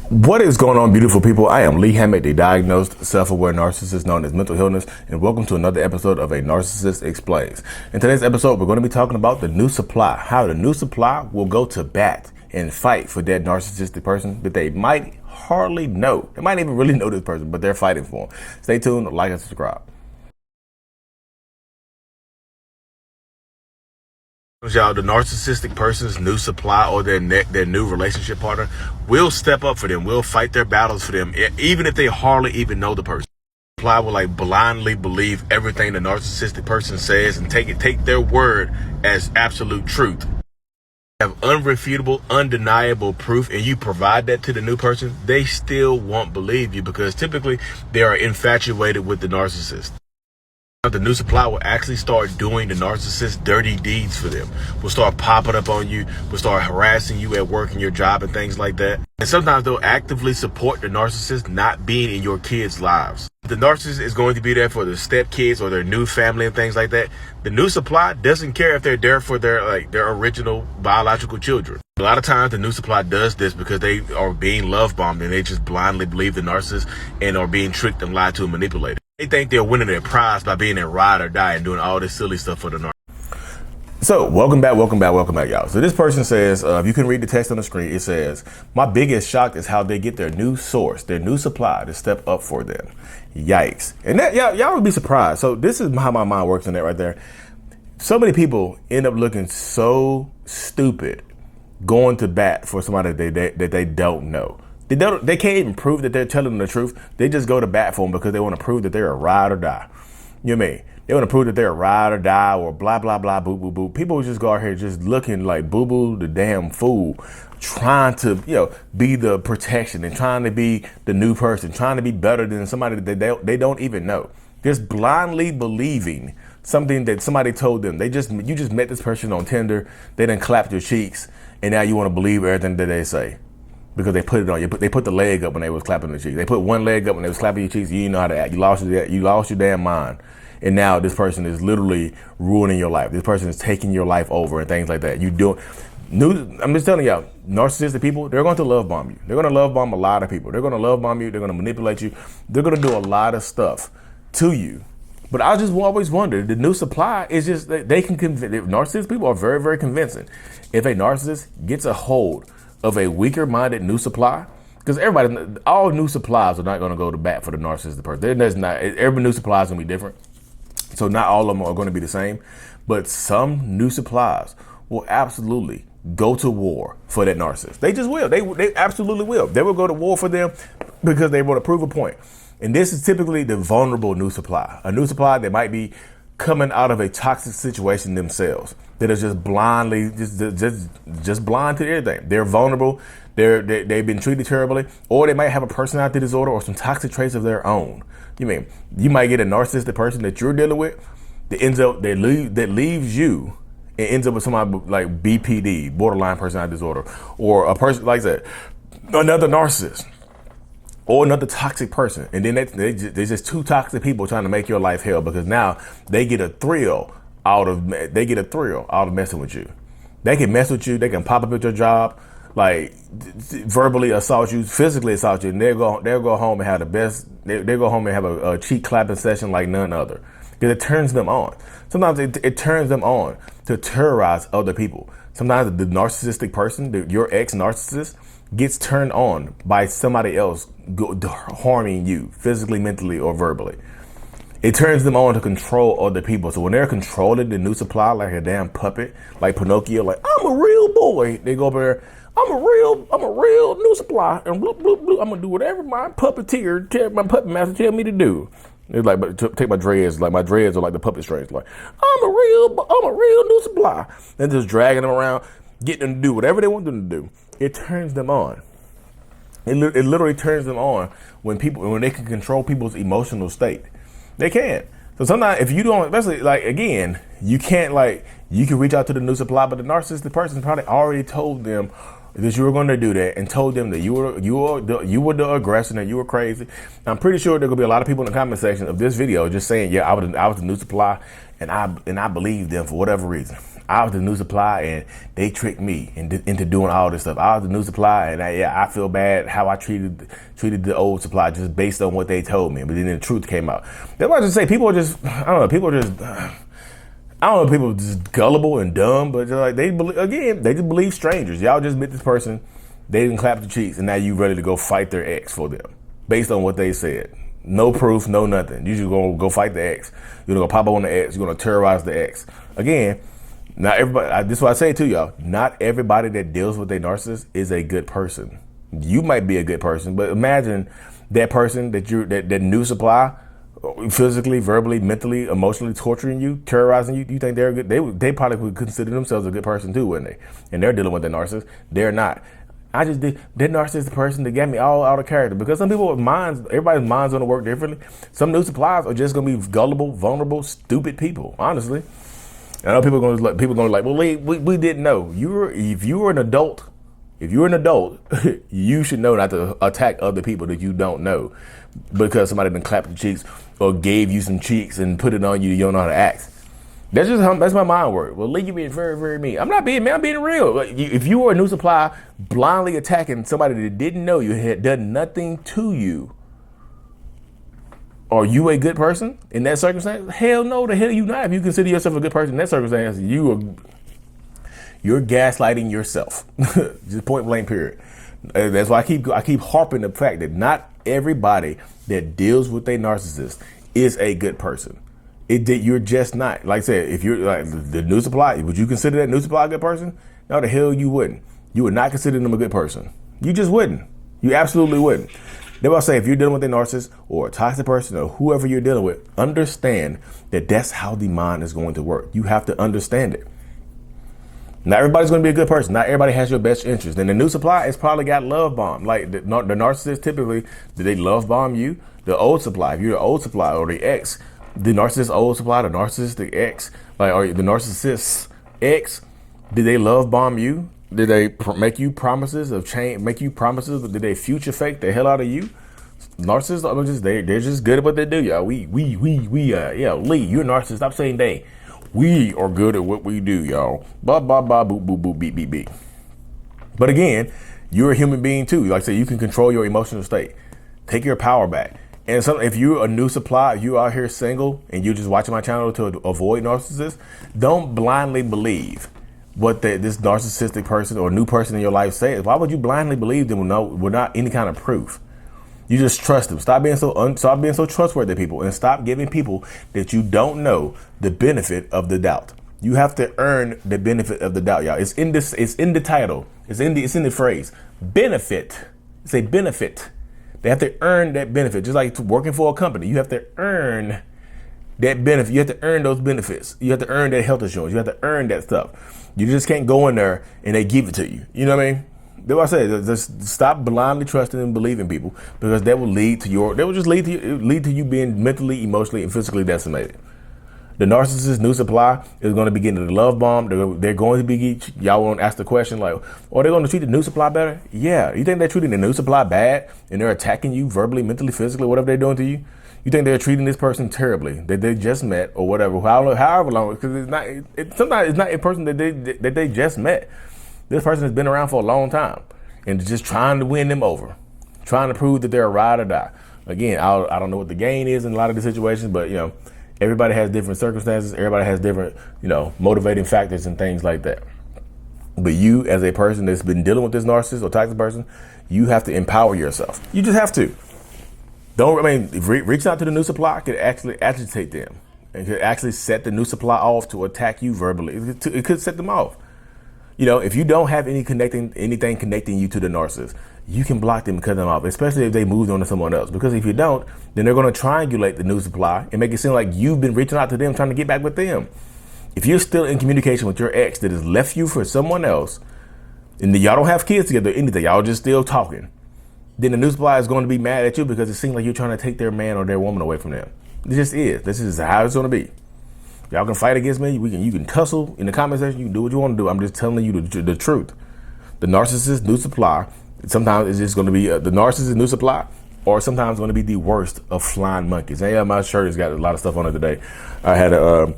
What is going on, beautiful people? I am Lee Hammett, the diagnosed self-aware narcissist known as mental illness, and welcome to another episode of A Narcissist Explains. In today's episode, we're going to be talking about the new supply, how the new supply will go to bat and fight for that narcissistic person that they might hardly know. They might even really know this person, but they're fighting for them. Stay tuned, like and subscribe. Y'all, the narcissistic person's new supply or their new relationship partner will step up for them, will fight their battles for them, even if they hardly even know the person. Supply will like blindly believe everything the narcissistic person says and take their word as absolute truth. Have unrefutable, undeniable proof, and you provide that to the new person, they still won't believe you because typically they are infatuated with the narcissist. The new supply will actually start doing the narcissist's dirty deeds for them. Will start popping up on you, will start harassing you at work and your job and things like that. And sometimes they'll actively support the narcissist not being in your kids' lives. The narcissist is going to be there for their stepkids or their new family and things like that. The new supply doesn't care if they're there for their original biological children. A lot of times the new supply does this because they are being love bombed and they just blindly believe the narcissist and are being tricked and lied to and manipulated. They think they're winning their prize by being a ride or die and doing all this silly stuff for the narcissist. So welcome back, y'all. So this person says, if you can read the text on the screen, it says, my biggest shock is how they get their new source, their new supply to step up for them. Yikes. And that y'all would be surprised. So this is how my mind works on that right there. So many people end up looking so stupid going to bat for somebody that they don't know. They can't even prove that they're telling them the truth. They just go to bat for them because they want to prove that they're a ride or die. You know what I mean? They want to prove that they're a ride or die or blah, blah, blah, boo, boo, boo. People just go out here just looking like boo, boo, the damn fool, trying to, be the protection and trying to be the new person, trying to be better than somebody that they don't even know. Just blindly believing something that somebody told them. You just met this person on Tinder. They done clapped your cheeks and now you want to believe everything that they say. Because they put it on you. They put the leg up when they was clapping the cheeks. They put one leg up when they was clapping your cheeks. You didn't know how to act. You lost your damn mind. And now this person is literally ruining your life. This person is taking your life over and things like that. I'm just telling y'all, narcissistic people, they're going to love bomb you. They're going to love bomb a lot of people. They're going to love bomb you. They're going to manipulate you. They're going to do a lot of stuff to you. But I just always wondered, the new supply is just, they can convince. Narcissistic people are very, very convincing. If a narcissist gets a hold of a weaker-minded new supply, because all new supplies are not going to go to bat for the narcissistic person. Every new supply is going to be different. So not all of them are going to be the same, but some new supplies will absolutely go to war for that narcissist. They just will. They absolutely will. They will go to war for them because they want to prove a point. And this is typically the vulnerable new supply. A new supply that might be coming out of a toxic situation themselves, that is just blindly, just blind to everything. They're vulnerable. They've been treated terribly, or they might have a personality disorder or some toxic traits of their own. You might get a narcissistic person that you're dealing with that leaves you and ends up with somebody like BPD, borderline personality disorder, or a person like that, another narcissist, or another toxic person. And then there's just two toxic people trying to make your life hell because now they get a thrill out of messing with you. They can mess with you. They can pop up at your job, like verbally assault you, physically assault you, and they'll go home and have the best. They'll go home and have a cheek clapping session like none other because it turns them on. Sometimes it turns them on to terrorize other people. Sometimes the narcissistic person, your ex-narcissist, gets turned on by somebody else harming you physically, mentally, or verbally. It turns them on to control other people. So when they're controlling the new supply like a damn puppet, like Pinocchio, like I'm a real boy, they go over there, I'm a real new supply, and bloop, bloop, bloop, I'm gonna do whatever my puppet master tell me to do. It's like, but take my dreads, like my dreads are like the puppet strings. Like I'm a real new supply, and just dragging them around, getting them to do whatever they want them to do. It turns them on. It literally turns them on when they can control people's emotional state. They can. So sometimes if you don't, especially again, you can reach out to the new supply, but the narcissistic person probably already told them that you were going to do that and told them that you were the aggressor and you were crazy. I'm pretty sure there will be a lot of people in the comment section of this video just saying, yeah, I was the new supply and I believed them for whatever reason. I was the new supply and they tricked me into doing all this stuff. I was the new supply and I feel bad how I treated the old supply just based on what they told me. But then the truth came out. That's why I just say people are just, I don't know, people are just, I don't know if people are just gullible and dumb, but like they just believe strangers. Y'all just met this person, they didn't clap the cheeks, and now you ready to go fight their ex for them based on what they said. No proof, no nothing. You just gonna go fight the ex. You're gonna pop up on the ex. You're gonna terrorize the ex. Again, not everybody. This is what I say to y'all. Not everybody that deals with a narcissist is a good person. You might be a good person, but imagine that person that new supply, physically, verbally, mentally, emotionally torturing you, terrorizing you. You think they're good? They probably would consider themselves a good person too, wouldn't they? And they're dealing with a narcissist. They're not. I just did that narcissistic person that got me all out of character, because some people with minds, everybody's mind's gonna work differently. Some new supplies are just gonna be gullible, vulnerable, stupid people. Honestly, I know people are gonna like, well, we didn't know. If you were an adult, you should know not to attack other people that you don't know because somebody done clapped your cheeks or gave you some cheeks and put it on you. You don't know how to act. That's my mind work. Well, Lee, you being very, very mean. I'm not being mean. I'm being real. Like, if you were a new supply blindly attacking somebody that didn't know you, had done nothing to you, are you a good person in that circumstance? Hell no, the hell you not. If you consider yourself a good person in that circumstance, you're gaslighting yourself. Just point blank, period. That's why I keep harping the fact that not everybody that deals with a narcissist is a good person. You're just not. Like I said, if you're like the new supply, would you consider that new supply a good person? No, the hell you wouldn't. You would not consider them a good person. You just wouldn't. You absolutely wouldn't. That's why I say, if you're dealing with a narcissist or a toxic person or whoever you're dealing with, understand that that's how the mind is going to work. You have to understand it. Not everybody's going to be a good person. Not everybody has your best interest. And the new supply has probably got love bombed. Like the narcissist, typically, do they love bomb you? The old supply, if you're the old supply or the ex, the narcissist old supply, the narcissistic ex, or the narcissist's ex, did they love bomb you? Did they make you promises of change? Make you promises? Did they future fake the hell out of you? Narcissists are just they're just good at what they do, y'all. Lee, you're a narcissist. Stop saying they. We are good at what we do, y'all. Ba ba ba boop boop boop beep beep beep. But again, you're a human being too. Like I say, you can control your emotional state. Take your power back. And so if you're a new supply, if you out here single and you're just watching my channel to avoid narcissists, don't blindly believe what this narcissistic person or new person in your life says. Why would you blindly believe them without any kind of proof? You just trust them. Stop being so trustworthy to people, and stop giving people that you don't know the benefit of the doubt. You have to earn the benefit of the doubt, y'all. It's in the title. It's in the phrase. Benefit. It's a benefit. They have to earn that benefit. Just like working for a company, you have to earn that benefit. You have to earn those benefits. You have to earn that health insurance. You have to earn that stuff. You just can't go in there and they give it to you. You know what I mean? That's what I say. Just stop blindly trusting and believing people, because that will lead to you being mentally, emotionally, and physically decimated. The narcissist new supply is going to be getting the love bomb. They're going to be, y'all won't ask the question like, are they going to treat the new supply better? Yeah. You think they're treating the new supply bad and they're attacking you verbally, mentally, physically, whatever they're doing to you? You think they're treating this person terribly that they just met or whatever, however long, because sometimes it's not a person that they just met. This person has been around for a long time and just trying to win them over, trying to prove that they're a ride or die. Again, I don't know what the gain is in a lot of the situations, but everybody has different circumstances. Everybody has different, motivating factors and things like that. But you, as a person that's been dealing with this narcissist or toxic person, you have to empower yourself. You just have to. Reaching out to the new supply could actually agitate them and could actually set the new supply off to attack you verbally. It could set them off. If you don't have anything connecting you to the narcissist, you can block them and cut them off, especially if they moved on to someone else. Because if you don't, then they're going to triangulate the new supply and make it seem like you've been reaching out to them, trying to get back with them. If you're still in communication with your ex that has left you for someone else, and y'all don't have kids together or anything, y'all just still talking, then the new supply is going to be mad at you because it seems like you're trying to take their man or their woman away from them. It just is. This is how it's going to be. Y'all can fight against me. You can tussle in the comment section. You can do what you want to do. I'm just telling you the truth. The narcissist new supply, sometimes it's just going to be the narcissist new supply, or sometimes going to be the worst of flying monkeys. Hey, my shirt has got a lot of stuff on it today. I had a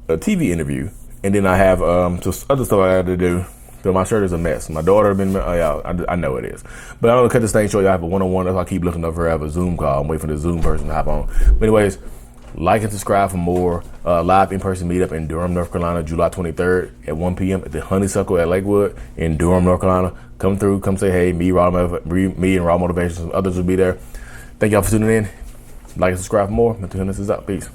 TV interview, And then I have some other stuff I had to do. So my shirt is a mess. My daughter has been, I know it is. But I'm gonna cut this thing short. I have a one-on-one. That's why I keep looking up for her. I have a Zoom call. I'm waiting for the Zoom person to hop on. But anyways, like and subscribe for more live in-person meetup in Durham, North Carolina, July 23rd at 1 p.m. at the Honeysuckle at Lakewood in Durham, North Carolina. Come through, come say hey. Me and Raw Motivation, some others will be there. Thank y'all for tuning in. Like and subscribe for more. Until this is up. Peace.